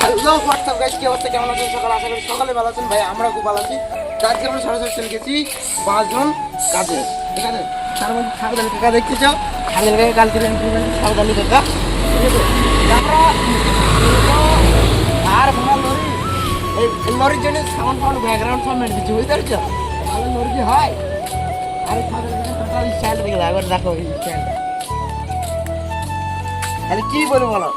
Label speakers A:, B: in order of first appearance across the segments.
A: Hello WhatsApp guys, কি অবস্থা, কেমন আছেন? সকালে আশা করি সকালে ভালো আছেন। ভাই আমরা খুব ভালো আছি। আজকে আমরা সরাসরি চলে গেছি 5 জন কাজে, ঠিক আছে? তার মধ্যে সাবধানী কাকা দেখতেছ, সাবধানী কাকা কালকে সাবধানী কাকা, ঠিক আছে? আমরা আর ভাড়া লরি, এই লরির জন্য সামান ফামান ব্যাকগ্রাউন্ড সব মেরে দিচ্ছি, বুঝতে পারছো? ভালো লরি কি হয়? আরে সাবধানী কাকা স্টাইল দেখে দাও, এবার দেখো এই স্টাইল। তাহলে কি বলবো বলো?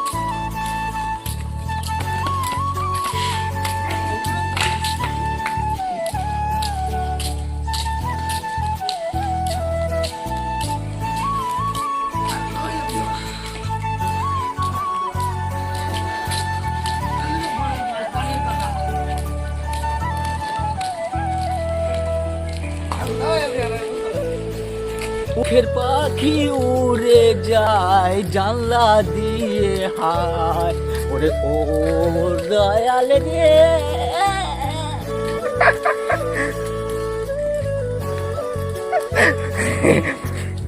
B: মুখের পাখি উড়ে যায় জানলা দিয়ে, হায় ওরে ও দয়াল রে।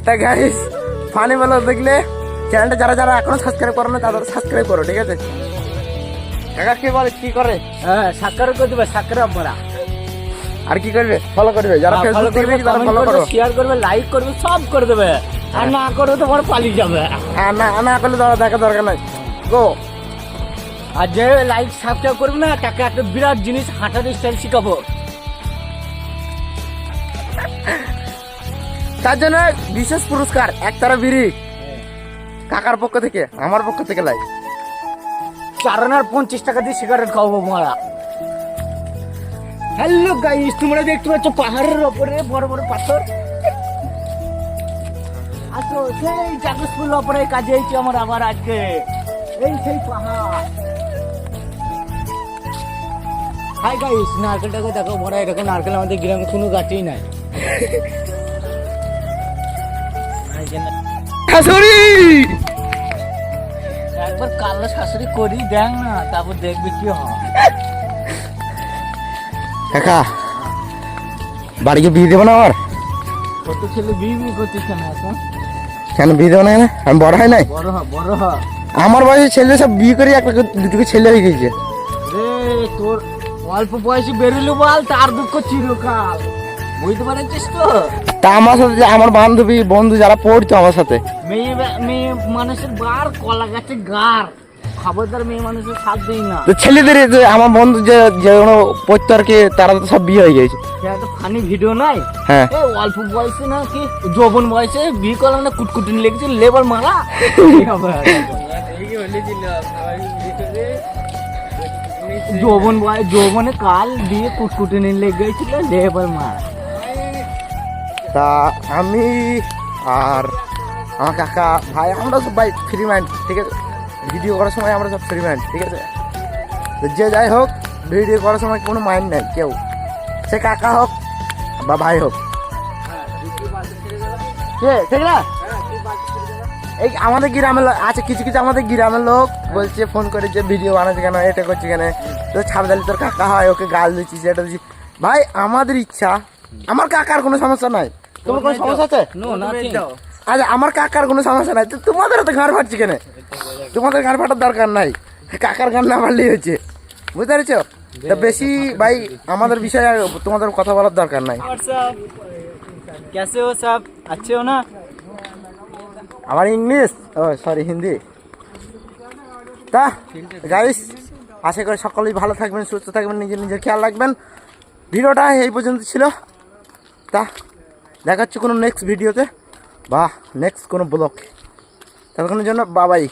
A: তা গাইস, ফানি ভালো দেখলে চ্যানেলটা যারা যারা এখনো সাবস্ক্রাইব করো না তাদের সাবস্ক্রাইব করো, ঠিক আছে? কাকা কি বলে, কি করে?
B: হ্যাঁ, সাক্ষর করে দেবে, সাক্ষর আপনারা।
A: আর কি করবে? ফলো করবে, যারা ফেসবুক দেখবে তারা ফলো করো,
B: শেয়ার করবে, লাইক করবে, সব করে দেবে। আর না করবে তো বড় পালিয়ে যাবে।
A: আর না না করলে দেখা দরকার নাই, গো।
B: আর যে লাইক সাবস্ক্রাইব করবে না তাকে একটা বিরাট জিনিস হাঁটার স্টাইল শিখাবো।
A: তার জন্য বিশেষ পুরস্কার একতারা বিড়ি কাকার পক্ষ থেকে, আমার পক্ষ থেকে লাই
B: 4.50 টাকা দিয়ে সিগারেট খাওয়াবো মারা। হ্যালো গাইস, তোমরা দেখতে পাচ্ছ পাহাড়ের ওপরে বড় বড় পাথর। আসো, সেই জাগসপুর ওপরে কাজে এসেছি আমার আবার আজকে। এই সেই পাহাড়। হাই গাইস, নারকেলটাকে দেখো বড়, এরকম নারকেল আমাদের গ্রামে কোনো গাছই নাই।
A: শাশুড়ি,
B: একবার কালো শাশুড়ি করি দেখ না, তারপর দেখবি কি হয়।
A: কাকা বাড়িকে বিয়ে দেবো না আমার?
B: কত ছেলে বিয়ে করছিস কেন এখন?
A: কেন বিয়ে দেবো না? কেন আমি বড় হয় নাই?
B: বড় হ, বড় হ।
A: আমার বয়সে ছেলে সব বিয়ে করে একটা দুটোকে ছেলে হয়ে গেছে
B: রে। তোর অল্প বয়সে বেরোলো বল, তার দুঃখ চিরকাল, বুঝতে পারছিস তো?
A: তা আমার সাথে যে আমার বান্ধবী বন্ধু যারা পড়তো আমার সাথে,
B: মেয়ে মেয়ে মানুষের বার কলা গাছে গার, খবরদার মেয়ে মানুষের সাথ দিই না।
A: তো ছেলেদের যে আমার বন্ধু যে যেগুলো পড়তো আর কি, তারা তো সব বিয়ে হয়ে গেছে।
B: সেটা তো ফানি ভিডিও নাই?
A: হ্যাঁ,
B: এই অল্প বয়সে না কি যৌবন বয়সে বিয়ে করলাম না, কুটকুটি লেগেছে লেবার মারা। যৌবন বয়স, যৌবনে কাল দিয়ে কুটকুটি লেগেছিল লেবার মারা।
A: তা আমি আর আমার কাকা ভাই আমরা সব ভাই ফ্রি মাইন্ড, ঠিক আছে? ভিডিও করার সময় আমরা সব ফ্রি মাইন্ড, ঠিক আছে? তো যে যাই হোক, ভিডিও করার সময় কোনো মাইন্ড নাই কেউ, সে কাকা হোক বা ভাই হোক। ঠিক না? এই আমাদের গ্রামের আছে কিছু কিছু আমাদের গ্রামের লোক বলছে, ফোন করে যে ভিডিও বানাচ্ছে কেন, এটা করছে কেন, তো ছাপদালি তোর কাকা হয়, ওকে গাল দিচ্ছিস, এটা দিচ্ছিস। ভাই আমাদের ইচ্ছা, আমার কাকার কোনো সমস্যা নাই। তোমার কোনো সমস্যা আছে? আচ্ছা, আমার কাকার কোনো সমস্যা নাই, তো তোমাদের তো গান ফাটছে কেন? তোমাদের গান ফাটার দরকার নাই, কাকার গান না মারলেই হয়েছে, বুঝতে পেরেছ? তা বেশি ভাই আমাদের বিষয়ে তোমাদের কথা বলার দরকার নাই।
B: कैसे हो सब? अच्छे हो ना?
A: আমার ইংলিশ, ও সরি হিন্দি। তা গাইস, আশা করি সকলেই ভালো থাকবেন, সুস্থ থাকবেন, নিজের নিজের খেয়াল রাখবেন। ভিডিওটা এই পর্যন্ত ছিল। তা দেখা হচ্ছে কোনো নেক্সট ভিডিওতে বা নেক্সট কোনো ব্লগ। ততক্ষণের জন্য বাবাই।